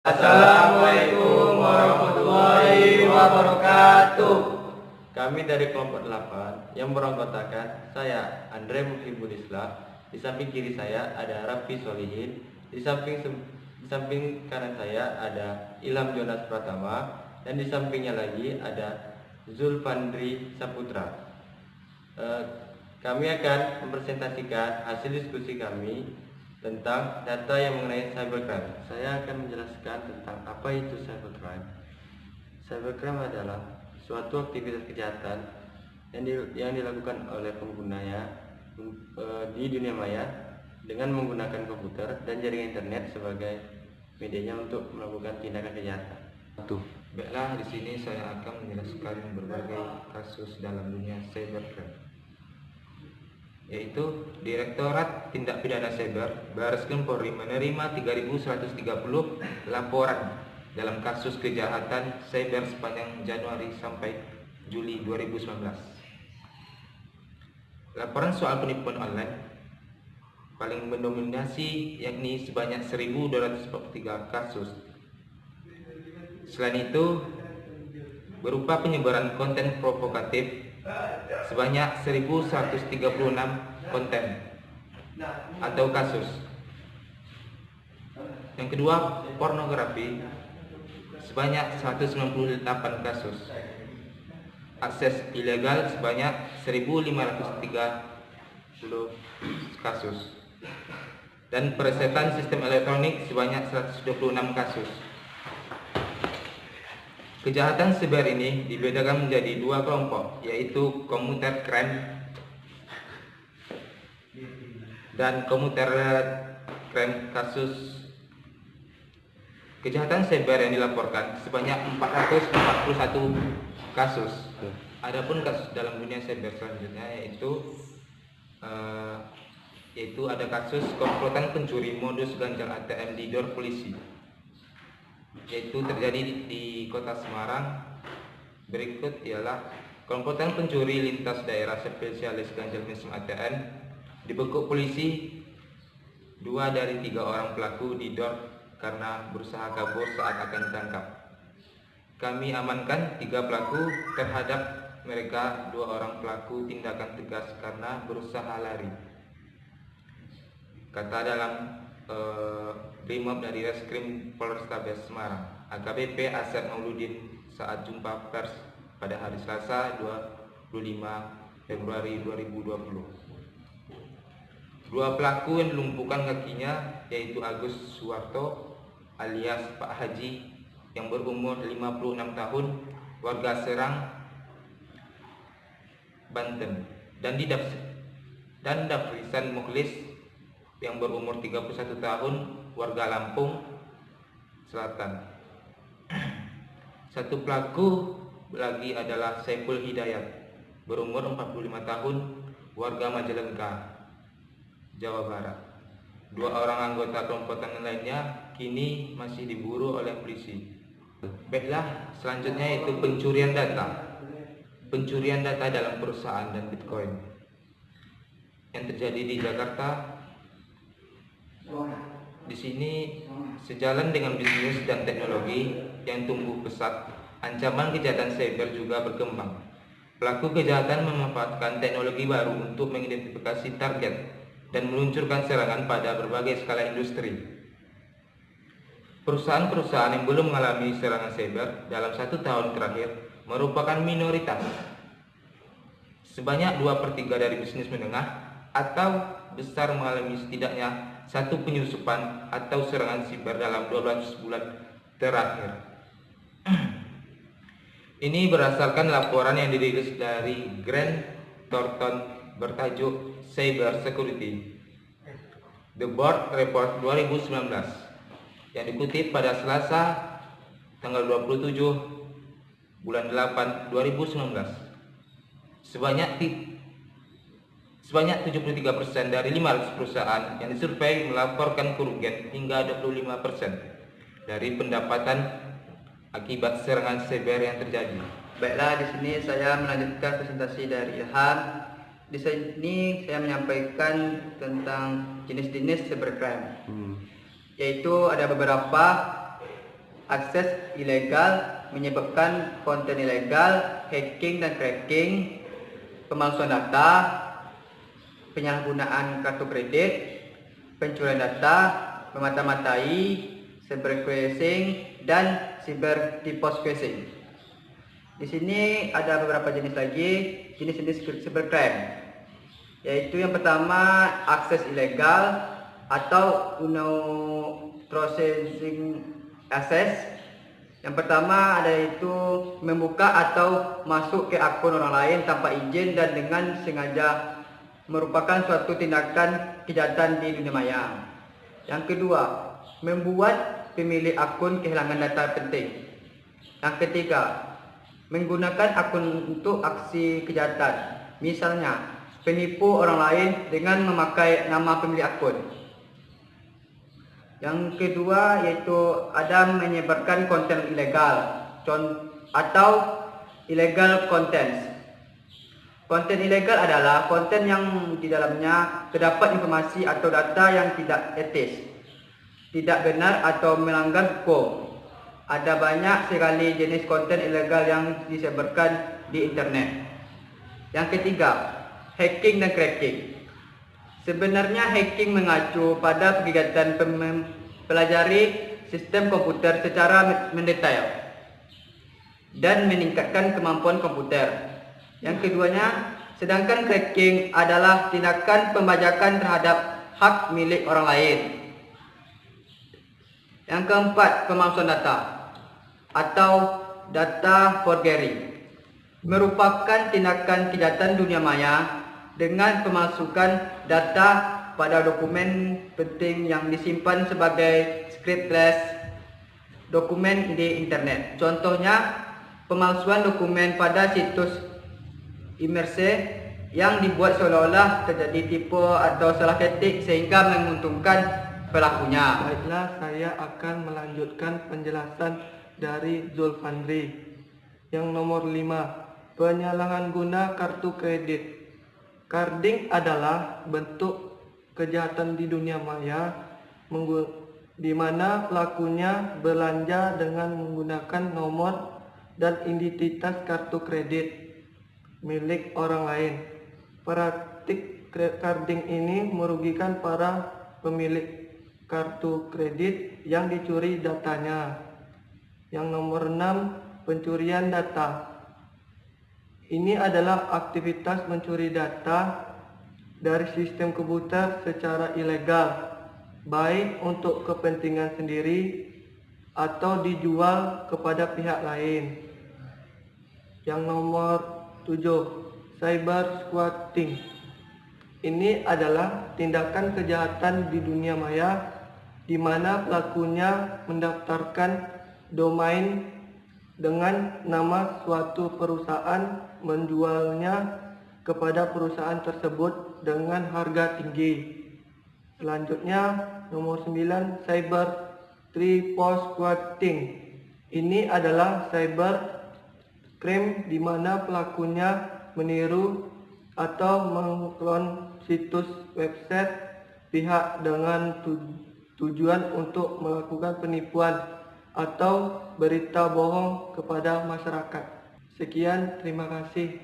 Assalamualaikum warahmatullahi wabarakatuh. Kami dari kelompok 8 yang beranggotakan saya Andre Muhibul Islam. Di samping kiri saya ada Raffi Solihin. Di samping kanan saya ada Ilham Jonas Pratama. Dan di sampingnya lagi ada Zulfandri Saputra. Kami akan mempresentasikan hasil diskusi kami tentang data yang mengenai cybercrime. Saya akan menjelaskan tentang apa itu cybercrime. Cybercrime adalah suatu aktivitas kejahatan yang dilakukan oleh penggunanya di dunia maya dengan menggunakan komputer dan jaringan internet sebagai medianya untuk melakukan tindakan kejahatan. Baiklah, di sini saya akan menjelaskan berbagai kasus dalam dunia cybercrime, yaitu Direktorat Tindak Pidana Cyber Barreskrim Polri menerima 3.130 laporan dalam kasus kejahatan cyber sepanjang Januari sampai Juli 2019. Laporan soal penipuan online paling mendominasi, yakni sebanyak 1.243 kasus. Selain itu, berupa penyebaran konten provokatif sebanyak 1.136 konten atau kasus. Yang kedua, pornografi sebanyak 198 kasus. Akses ilegal sebanyak 1.530 kasus. Dan peresetan sistem elektronik sebanyak 126 kasus. Kejahatan cyber ini dibedakan menjadi dua kelompok, yaitu computer crime dan computer crime. Kasus kejahatan cyber yang dilaporkan sebanyak 441 kasus. Adapun kasus dalam dunia cyber selanjutnya yaitu ada kasus komplotan pencuri modus ganjal ATM di dor polisi, yaitu terjadi di Kota Semarang. Berikut ialah komplotan pencuri lintas daerah spesialis ganjal mesin ATM dibekuk polisi. 2 dari 3 orang pelaku didor karena berusaha kabur saat akan ditangkap. Kami amankan 3 pelaku, terhadap mereka 2 orang pelaku tindakan tegas karena berusaha lari, kata dalam Brimob dari Reskrim Polrestabes Semarang, AKBP Asep Mauludin, saat jumpa pers pada hari Selasa 25 Februari 2020. 2 pelaku yang dilumpuhkan kakinya yaitu Agus Suwarto alias Pak Haji yang berumur 56 tahun, warga Serang, Banten, dan Dafrisan Mukhlis yang berumur 31 tahun, warga Lampung Selatan. 1 pelaku lagi adalah Saiful Hidayat, berumur 45 tahun, warga Majalengka, Jawa Barat. 2 orang anggota kelompokan lainnya kini masih diburu oleh polisi. Baiklah, selanjutnya yaitu pencurian data. Pencurian data dalam perusahaan dan Bitcoin yang terjadi di Jakarta. Di sini, sejalan dengan bisnis dan teknologi yang tumbuh pesat, ancaman kejahatan cyber juga berkembang. Pelaku kejahatan memanfaatkan teknologi baru untuk mengidentifikasi target dan meluncurkan serangan pada berbagai skala industri. Perusahaan-perusahaan yang belum mengalami serangan cyber dalam 1 tahun terakhir merupakan minoritas. Sebanyak 2/3 dari bisnis menengah atau besar mengalami setidaknya 1 penyusupan atau serangan siber dalam 12 bulan terakhir. Ini berdasarkan laporan yang dirilis dari Grant Thornton bertajuk Cyber Security The Board Report 2019 yang dikutip pada Selasa tanggal 27 bulan 8 2019. Sebanyak 73% dari 500 perusahaan yang disurvei melaporkan kerugian hingga 25% dari pendapatan akibat serangan cyber yang terjadi. Baiklah, di sini saya melanjutkan presentasi dari Ilham. Di sini saya menyampaikan tentang jenis-jenis cybercrime. Yaitu ada beberapa akses ilegal, menyebabkan konten ilegal, hacking dan cracking, pemalsuan data, penyalahgunaan kartu kredit, pencurian data, memata-matai, cybercrime dan cybercrime. Di sini ada beberapa jenis lagi, jenis-jenis cybercrime, yaitu yang pertama akses ilegal atau processing access. Yang pertama ada itu membuka atau masuk ke akun orang lain tanpa izin dan dengan sengaja, merupakan suatu tindakan kejahatan di dunia maya. Yang kedua, membuat pemilik akun kehilangan data penting. Yang ketiga, menggunakan akun untuk aksi kejahatan, misalnya penipu orang lain dengan memakai nama pemilik akun. Yang kedua yaitu ada menyebarkan konten ilegal atau illegal contents. Konten ilegal adalah konten yang di dalamnya terdapat informasi atau data yang tidak etis, tidak benar atau melanggar hukum. Ada banyak sekali jenis konten ilegal yang disebarkan di internet. Yang ketiga, hacking dan cracking. Sebenarnya hacking mengacu pada kegiatan mempelajari sistem komputer secara mendetail dan meningkatkan kemampuan komputer. Yang keduanya, sedangkan cracking adalah tindakan pembajakan terhadap hak milik orang lain. Yang keempat, pemalsuan data atau data forgery merupakan tindakan kejahatan dunia maya dengan pemalsukan data pada dokumen penting yang disimpan sebagai scriptless dokumen di internet. Contohnya, pemalsuan dokumen pada situs imerse yang dibuat seolah-olah terjadi tipe atau salah ketik sehingga menguntungkan pelakunya. Baiklah, saya akan melanjutkan penjelasan dari Zulfandri. Yang nomor 5, penyalahan guna kartu kredit. Carding adalah bentuk kejahatan di dunia maya di mana pelakunya belanja dengan menggunakan nomor dan identitas kartu kredit milik orang lain. Praktik carding ini merugikan para pemilik kartu kredit yang dicuri datanya. Yang nomor 6, pencurian data. Ini adalah aktivitas mencuri data dari sistem komputer secara ilegal, baik untuk kepentingan sendiri atau dijual kepada pihak lain. Yang nomor 7, cyber squatting. Ini adalah tindakan kejahatan di dunia maya di mana pelakunya mendaftarkan domain dengan nama suatu perusahaan, menjualnya kepada perusahaan tersebut dengan harga tinggi. Selanjutnya, nomor 9, cyber squatting. Ini adalah cyber crime di mana pelakunya meniru atau mengklon situs website pihak dengan tujuan untuk melakukan penipuan atau berita bohong kepada masyarakat. Sekian, terima kasih.